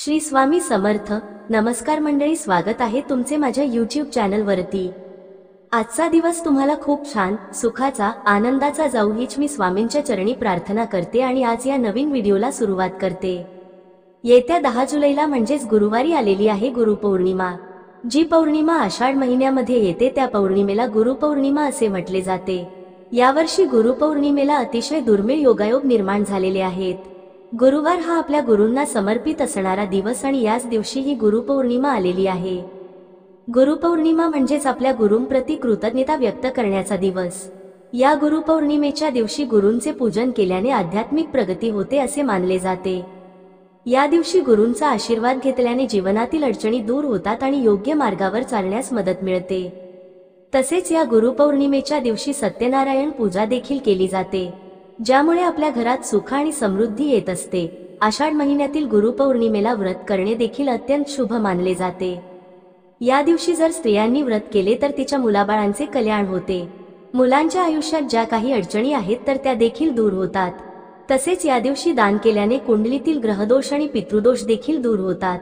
श्री स्वामी समर्थ. नमस्कार मंडळी, स्वागत आहे तुमचे माझ्या YouTube चॅनलवरती. आजचा दिवस तुम्हाला खूप छान, सुखाचा, आनंदाचा जाऊ हीच मी स्वामींच्या चरणी प्रार्थना करते आणि आज या नवीन व्हिडिओला सुरुवात करते. येत्या 10 जुलैला म्हणजेच गुरुवारी आलेली आहे गुरुपौर्णिमा. जी पौर्णिमा आषाढ महिन्यामध्ये येते त्या पौर्णिमेला गुरुपौर्णिमा असे म्हटले जाते. यावर्षी गुरुपौर्णिमेला अतिशय दुर्मिळ योगायोग निर्माण झालेले आहेत. गुरुवार हा आपल्या गुरूंना समर्पित असणारा दिवस आणि याच दिवशी ही गुरुपौर्णिमा आलेली आहे. गुरुपौर्णिमा म्हणजेच आपल्या गुरूंप्रती कृतज्ञता व्यक्त करण्याचा दिवस. या गुरुपौर्णिमेच्या दिवशी गुरूंचे पूजन केल्याने आध्यात्मिक प्रगती होते असे मानले जाते. या दिवशी गुरूंचा आशीर्वाद घेतल्याने जीवनातील अडचणी दूर होतात आणि योग्य मार्गावर चालण्यास मदत मिळते. तसेच या गुरुपौर्णिमेच्या दिवशी सत्यनारायण पूजा देखील केली जाते, ज्यामुळे आपल्या घरात सुख आणि समृद्धी येत असते. आषाढ महिन्यातील गुरुपौर्णिमेला व्रत करणे देखील अत्यंत शुभ मानले जाते. या दिवशी जर स्त्रियांनी व्रत केले तर तिच्या मुलाबाळांचे कल्याण होते. मुलांच्या आयुष्यात ज्या काही अडचणी आहेत तर त्या देखील दूर होतात. तसेच या दिवशी दान केल्याने कुंडलीतील ग्रहदोष आणि पितृदोष देखील दूर होतात.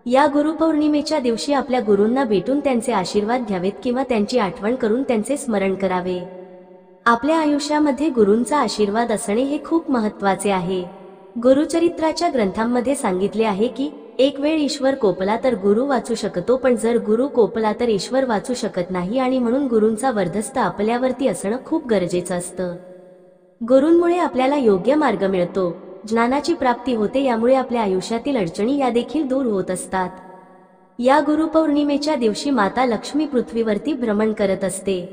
या गुरुपौर्णिमेच्या दिवशी आपल्या गुरूंना भेटून त्यांचे आशीर्वाद घ्यावेत किंवा त्यांची आठवण करून त्यांचे स्मरण करावे. आपल्या आयुष्यामध्ये गुरूंचा आशीर्वाद असणे हे खूप महत्त्वाचे आहे. गुरुचरित्राच्या ग्रंथांमध्ये सांगितले आहे की एक वेळ ईश्वर कोपला तर गुरु वाचू शकतो, पण जर गुरु कोपला तर ईश्वर वाचू शकत नाही आणि म्हणून गुरूंचा वर्धस्त आपल्यावरती असणं खूप गरजेचं असतं. गुरूंमुळे आपल्याला योग्य मार्ग मिळतो, ज्ञानाची प्राप्ती होते, यामुळे आपल्या आयुष्यातील अडचणी या देखील दूर होत असतात. या गुरुपौर्णिमेच्या दिवशी माता लक्ष्मी पृथ्वीवरती भ्रमण करत असते.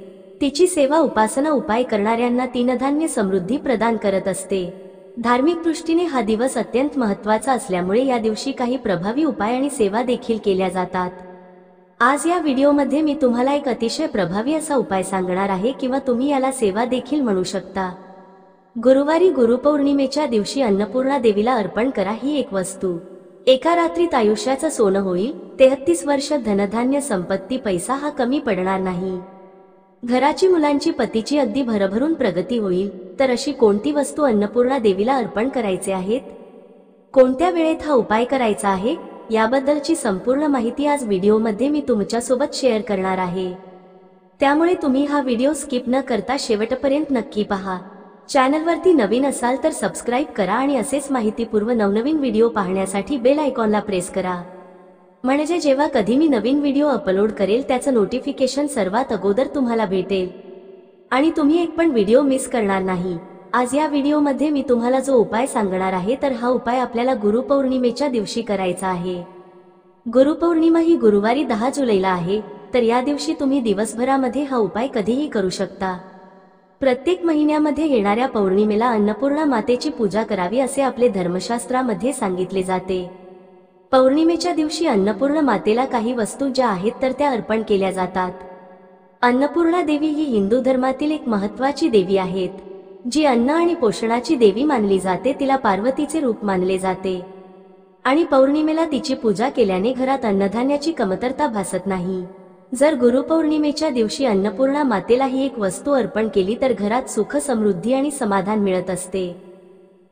तिची सेवा उपासना उपाय करणाऱ्यांना तीनधान्य समृद्धी प्रदान करत असते. धार्मिक दृष्टीने हा दिवस अत्यंत महत्त्वाचा असल्यामुळे या दिवशी काही प्रभावी उपाय आणि सेवा देखील केल्या जातात. आज या व्हिडिओमध्ये मी तुम्हाला एक अतिशय प्रभावी असा उपाय सांगणार आहे, किंवा तुम्ही याला सेवा देखील म्हणू शकता. गुरुवारी गुरुपौर्णिमेच्या दिवशी अन्नपूर्णा देवीला अर्पण करा ही एक वस्तू. एका रात्रीत आयुष्याचं सोनं होईल. 33 वर्ष धनधान्य संपत्ती पैसा हा कमी पडणार नाही. घराची, मुलांची, पतीची अगदी भरभरून प्रगती होईल. तर अशी कोणती वस्तू अन्नपूर्णा देवीला अर्पण करायचे आहेत, कोणत्या वेळेत हा उपाय करायचा आहे, याबद्दलची संपूर्ण माहिती आज व्हिडिओमध्ये मी तुमच्यासोबत शेअर करणार आहे. त्यामुळे तुम्ही हा व्हिडिओ स्किप न करता शेवटपर्यंत नक्की पहा. चॅनलवरती नवीन असाल तर सबस्क्राईब करा आणि असेच माहितीपूर्ण नवनवीन व्हिडिओ पाहण्यासाठी बेल आयकॉनला प्रेस करा, म्हणजे जेव्हा कधी मी नवीन व्हिडिओ अपलोड करेल त्याचं नोटिफिकेशन सर्वात अगोदर तुम्हाला भेटेल आणि तुम्ही एक पण व्हिडिओ मिस करणार नाही. आज या व्हिडिओमध्ये मी तुम्हाला जो उपाय सांगणार आहे तर हा उपाय आपल्याला गुरुपौर्णिमेच्या दिवशी करायचा आहे. गुरुपौर्णिमा ही गुरुवारी 10 जुलैला आहे. तर या दिवशी तुम्ही दिवसभरामध्ये हा उपाय कधीही करू शकता. प्रत्येक महिन्यामध्ये येणाऱ्या पौर्णिमेला अन्नपूर्णा मातेची पूजा करावी असे आपले धर्मशास्त्रामध्ये सांगितले जाते. पौर्णिमेच्या दिवशी अन्नपूर्णा मातेला काही वस्तू ज्या आहेत तर त्या अर्पण केल्या जातात. अन्नपूर्णा देवी ही हिंदू धर्मातील एक महत्त्वाची देवी आहेत, जी अन्न आणि पोषणाची देवी मानली जाते. तिला पार्वतीचे रूप मानले जाते आणि पौर्णिमेला तिची पूजा केल्याने घरात अन्नधान्याची कमतरता भासत नाही. जर गुरुपौर्णिमेच्या दिवशी अन्नपूर्णा मातेला ही एक वस्तू अर्पण केली तर घरात सुख, समृद्धी आणि समाधान मिळत असते.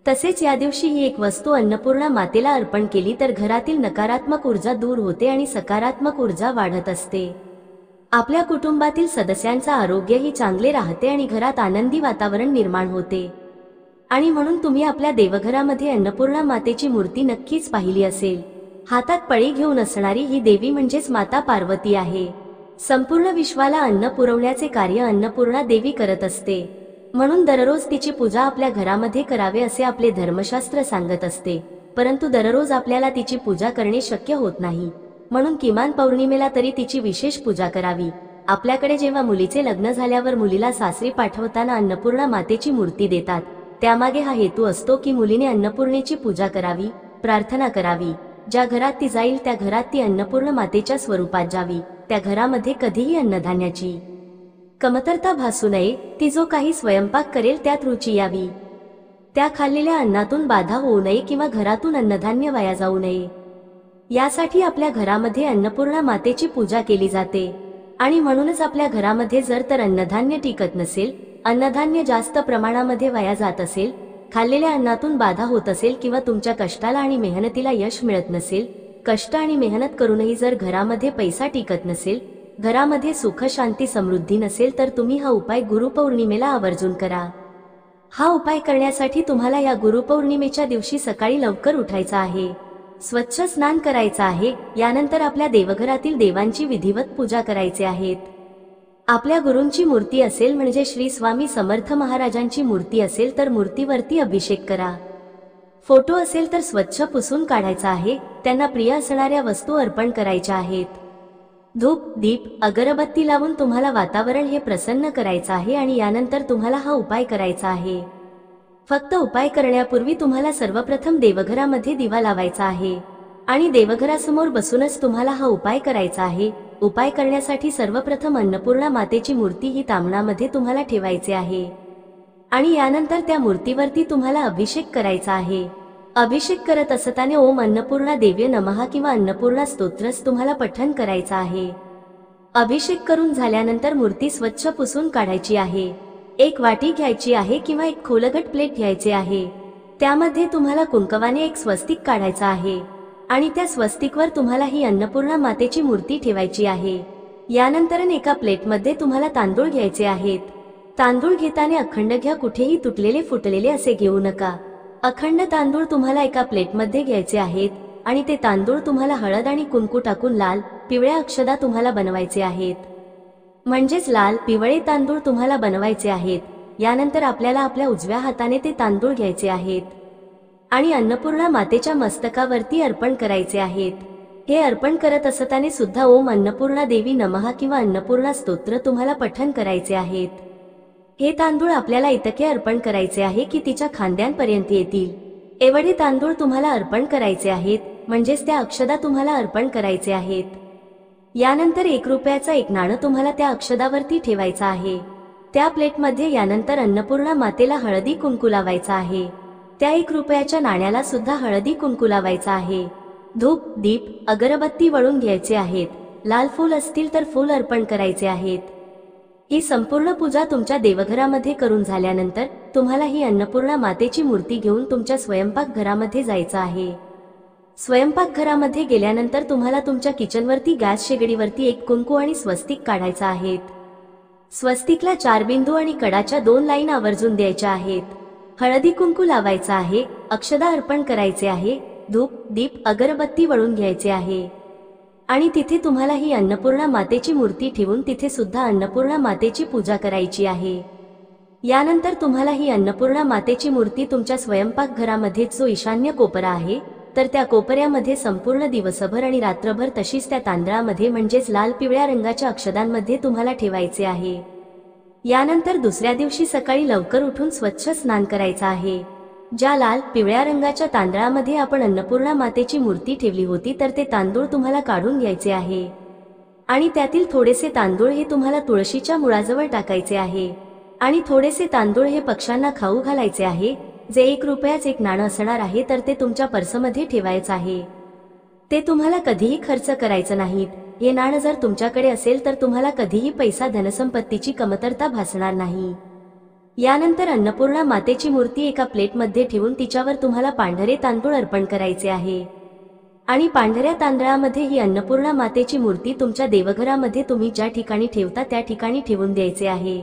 तसेच या दिवशी ही एक वस्तू अन्नपूर्णा मातेला अर्पण केली तर घरातील नकारात्मक ऊर्जा दूर होते आणि सकारात्मक ऊर्जा वाढत असते. आपल्या कुटुंबातील सदस्यांचा आरोग्यही चांगले राहते आणि घरात आनंदी वातावरण निर्माण होते. आणि म्हणून तुम्ही आपल्या देवघरामध्ये अन्नपूर्णा मातेची मूर्ती नक्कीच पाहिली असेल. हातात पळी घेऊन असणारी ही देवी म्हणजेच माता पार्वती आहे. संपूर्ण विश्वाला अन्न पुरवण्याचे कार्य अन्नपूर्णा देवी करत असते. म्हणून दररोज तिची पूजा आपल्या घरामध्ये करावे असे आपले धर्मशास्त्र सांगत असते. परंतु दररोज आपल्याला तिची पूजा करणे शक्य होत नाही, म्हणून किमान पौर्णिमेला तरी तिची विशेष पूजा करावी. आपल्याकडे जेव्हा मुलीचे लग्न झाल्यावर मुलीला सासरी पाठवताना अन्नपूर्णा मातेची मूर्ती देतात, त्यामागे हा हेतू असतो की मुलीने अन्नपूर्णेची पूजा करावी, प्रार्थना करावी. ज्या घरात ती जाईल त्या घरात ती अन्नपूर्णा मातेच्या स्वरूपात जावी. त्या घरामध्ये कधीही अन्नधान्याची कमतरता भासू नये. ती जो काही स्वयंपाक करेल त्यात रुची यावी. त्या खाल्लेल्या अन्नातून बाधा होऊ नये किंवा घरातून अन्नधान्य वाया जाऊ नये, यासाठी आपल्या घरामध्ये अन्नपूर्णा मातेची पूजा केली जाते. आणि म्हणूनच आपल्या घरामध्ये जर तर अन्नधान्य टिकत नसेल, अन्नधान्य जास्त प्रमाणामध्ये वाया जात असेल, खाल्लेल्या अन्नातून बाधा होत असेल किंवा तुमच्या कष्टाला आणि मेहनतीला यश मिळत नसेल, कष्ट आणि मेहनत करूनही जर घरामध्ये पैसा टिकत नसेल, घरामध्ये सुख शांती समृद्धी नसेल, तर तुम्ही हा उपाय गुरुपौर्णिमेला आवर्जून करा। हा उपाय करण्यासाठी तुम्हाला या गुरुपौर्णिमेच्या दिवशी सकाळी लवकर उठायचं आहे, स्वच्छ स्नान करायचं आहे। यानंतर आपल्या देवघरातील देवांची विधिवत पूजा करायची आहेत। आपल्या गुरूंची मूर्ती असेल म्हणजे श्री स्वामी समर्थ महाराजांची मूर्ती असेल तर मूर्तीवरती अभिषेक करा। फोटो असेल तर स्वच्छ पुसून काढायचा आहे। त्यांना प्रिय असणाऱ्या वस्तू अर्पण करायच्या आहेत। धूप दीप अगरबत्ती लावून तुम्हाला वातावरण हे प्रसन्न करायचं आहे आणि यानंतर तुम्हाला हा उपाय करायचा आहे। फक्त उपाय करण्यापूर्वी तुम्हाला सर्वप्रथम देवघरामध्ये दिवा लावायचा आहे आणि देवघरासमोर बसूनच तुम्हाला हा उपाय करायचा आहे। उपाय करण्यासाठी सर्वप्रथम अन्नपूर्णा मातेची मूर्ती ही तामणामध्ये तुम्हाला ठेवायची आहे आणि यानंतर त्या मूर्तीवरती तुम्हाला अभिषेक करायचा आहे। अभिषेक करत असताना ओम अन्नपूर्णा देव्य नमः किंवा अन्नपूर्णा स्तोत्रच तुम्हाला पठण करायचा आहे। अभिषेक करून झाल्यानंतर मूर्ती स्वच्छ पुसून काढायची आहे। एक वाटी घ्यायची आहे किंवा एक खोलगट प्लेट घ्यायचे आहे। त्यामध्ये तुम्हाला कुंकवाने एक स्वस्तिक काढायचा आहे आणि त्या स्वस्तिकवर तुम्हाला ही अन्नपूर्णा मातेची मूर्ती ठेवायची आहे। यानंतर एका प्लेटमध्ये तुम्हाला तांदूळ घ्यायचे आहेत। तांदूळ घेताना अखंड घ्या, कुठेही तुटलेले फुटलेले असे घेऊ नका। अखंड तांदूळ तुम्हाला एका प्लेटमध्ये घ्यायचे आहेत आणि ते तांदूळ तुम्हाला हळद आणि कुंकू टाकून लाल पिवळ्या अक्षदा तुम्हाला बनवायचे आहेत, म्हणजेच लाल पिवळे तांदूळ तुम्हाला बनवायचे आहेत। यानंतर आपल्याला आपल्या उजव्या हाताने ते तांदूळ घ्यायचे आहेत आणि अन्नपूर्णा मातेच्या मस्तकावरती अर्पण करायचे आहेत। हे अर्पण करत असताना सुद्धा ओम अन्नपूर्णा देवी नमः किंवा अन्नपूर्णा स्तोत्र तुम्हाला पठण करायचे आहेत। हे तांदूळ आपल्याला इतके अर्पण करायचे आहे की तिच्या खांद्यांपर्यंत येतील एवढे तांदूळ तुम्हाला अर्पण करायचे आहेत, म्हणजेच त्या अक्षदा तुम्हाला अर्पण करायचे आहेत। यानंतर 1 रुपयाचा एक नाणं तुम्हाला त्या अक्षदावरती ठेवायचा आहे। त्या प्लेटमध्ये यानंतर अन्नपूर्णा मातेला हळदी कुंकू लावायचा आहे। त्या 1 रुपयाच्या नाण्याला सुद्धा हळदी कुंकू लावायचा आहे। धूप दीप अगरबत्ती वळून घ्यायचे आहेत। लाल फूल असतील तर फूल अर्पण करायचे आहेत। ही संपूर्ण पूजा तुमच्या देवघरामध्ये करून झाल्यानंतर तुम्हाला ही अन्नपूर्णा मातेची मूर्ती घेऊन तुमच्या स्वयंपाक घरामध्ये जायचं आहे। स्वयंपाक घरामध्ये गेल्यानंतर तुम्हाला तुमच्या किचनवरती गॅस शेगडीवरती एक कुंकू आणि स्वस्तिक काढायचा आहे। स्वस्तिकला 4 बिंदू आणि कडाच्या 2 लाईन आवर्जून द्यायच्या आहेत। हळदी कुंकू लावायचा आहे, अक्षदा अर्पण करायचे आहे, धूप दीप अगरबत्ती वळून घ्यायचे आहे आणि तिथे तुम्हाला ही अन्नपूर्णा मातेची मूर्ती ठेवून तिथे सुद्धा अन्नपूर्णा मातेची पूजा करायची आहे। यानंतर तुम्हाला ही अन्नपूर्णा मातेची मूर्ती तुमच्या स्वयंपाक घरामध्ये जो ईशान्य कोपरा आहे तर त्या कोपऱ्यामध्ये संपूर्ण दिवसभर आणि रात्रभर तशीच त्या तांदळामध्ये म्हणजेच लाल पिवळ्या रंगाच्या अक्षदांमध्ये तुम्हाला ठेवायचे आहे। यानंतर दुसऱ्या दिवशी सकाळी लवकर उठून स्वच्छ स्नान करायचं आहे। ज्या लाल पिवळ्या रंगाच्या तांदळामध्ये आपण अन्नपूर्णा मातेची मूर्ती ठेवली होती तर ते तांदूळ तुम्हाला काढून घ्यायचे आहे आणि त्यातील थोडेसे तांदूळ हे तुम्हाला तुळशीच्या मुळाजवळ टाकायचे आहे आणि थोडेसे तांदूळ हे पक्ष्यांना खाऊ घालायचे आहे। जे 1 रुपयाचे एक नाणं असणार आहे तर ते तुमच्या पर्समध्ये ठेवायचं आहे। ते तुम्हाला कधीही खर्च करायचं नाहीत। हे नाणं जर तुमच्याकडे असेल तर तुम्हाला कधीही पैसा धनसंपत्तीची कमतरता भासणार नाही। यानंतर अन्नपूर्णा मातेची मूर्ती एका प्लेटमध्ये ठेवून तिच्यावर तुम्हाला पांढरे तांदूळ अर्पण करायचे आहे आणि पांढऱ्या तांदळामध्ये ही अन्नपूर्णा मातेची मूर्ती तुमच्या देवघरामध्ये तुम्ही ज्या ठिकाणी ठेवता त्या ठिकाणी ठेवून द्यायचे आहे।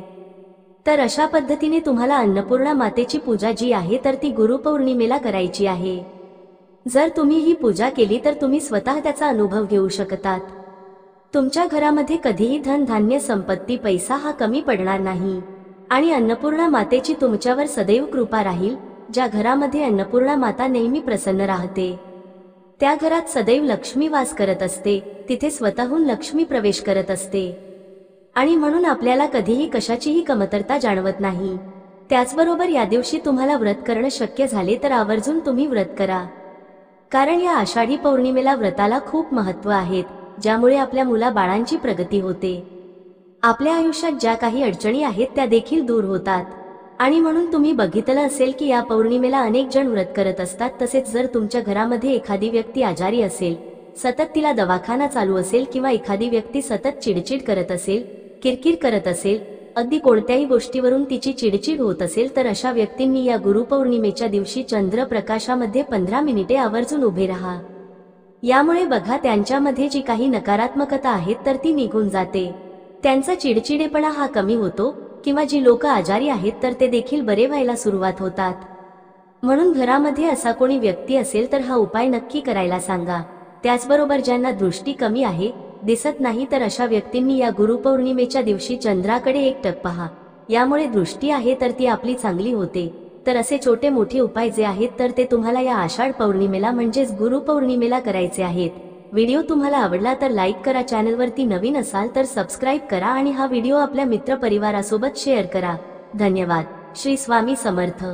तर अशा पद्धतीने तुम्हाला अन्नपूर्णा मातेची पूजा जी आहे तर ती गुरुपौर्णिमेला करायची आहे। जर तुम्ही ही पूजा केली तर तुम्ही स्वतः त्याचा अनुभव घेऊ शकतात। तुमच्या घरामध्ये कधीही धन धान्य संपत्ती पैसा हा कमी पडणार नाही आणि अन्नपूर्णा मातेची तुमच्यावर सदैव कृपा राहील। ज्या घरामध्ये अन्नपूर्णा माता नेहमी प्रसन्न राहते त्या घरात सदैव लक्ष्मी वास करत असते, तिथे स्वतःहून लक्ष्मी प्रवेश करत असते आणि म्हणून आपल्याला कधीही कशाचीही कमतरता जाणवत नाही। त्याचबरोबर या दिवशी तुम्हाला व्रत करणं शक्य झाले तर आवर्जून तुम्ही व्रत करा, कारण या आषाढी पौर्णिमेला व्रताला खूप महत्त्व आहे, ज्यामुळे आपल्या मुलाबाळांची प्रगती होते। आपल्या आयुष्यात ज्या काही अडचणी आहेत त्या देखील दूर होतात आणि म्हणून तुम्ही बघितलं असेल की या पौर्णिमेला अनेक जण व्रत करत असतात। तसेच जर तुमच्या घरामध्ये एखादी व्यक्ती आजारी असेल, सतत तिला दवाखाना चालू असेल किंवा एखादी व्यक्ती सतत चिडचिड करत असेल, किरकिर करत असेल, अगदी कोणत्याही गोष्टीवरून तिची चिडचिड होत असेल तर अशा व्यक्तींनी या गुरुपौर्णिमेच्या दिवशी चंद्रप्रकाशामध्ये 15 मिनिटे आवर्जून उभे राहा. यामुळे बघा त्यांच्यामध्ये जी काही नकारात्मकता आहे तर ती निघून जाते. त्यांचा चिडचिडेपणा हा कमी होतो किंवा जी लोक आजारी आहेत तर ते देखील बरे व्हायला सुरुवात होतात. म्हणून घरामध्ये असा कोणी व्यक्ती असेल तर हा उपाय नक्की करायला सांगा. त्याचबरोबर ज्यांना दृष्टी कमी आहे, दिसत नाही, तर अशा व्यक्तींनी या गुरुपौर्णिमेच्या दिवशी चंद्राकडे एकटक पहा. यामुळे दृष्टी आहे तर ती आपली चांगली होते. तर असे छोटे मोठे उपाय जे आहेत तर ते तुम्हाला या आषाढ पौर्णिमेला म्हणजेच गुरुपौर्णिमेला करायचे आहेत. व्हिडिओ तुम्हाला आवडला तर लाईक करा, चॅनलवरती नवीन असाल तर सबस्क्राईब करा आणि हा व्हिडिओ आपल्या मित्रपरिवारासोबत शेअर करा. धन्यवाद. श्री स्वामी समर्थ.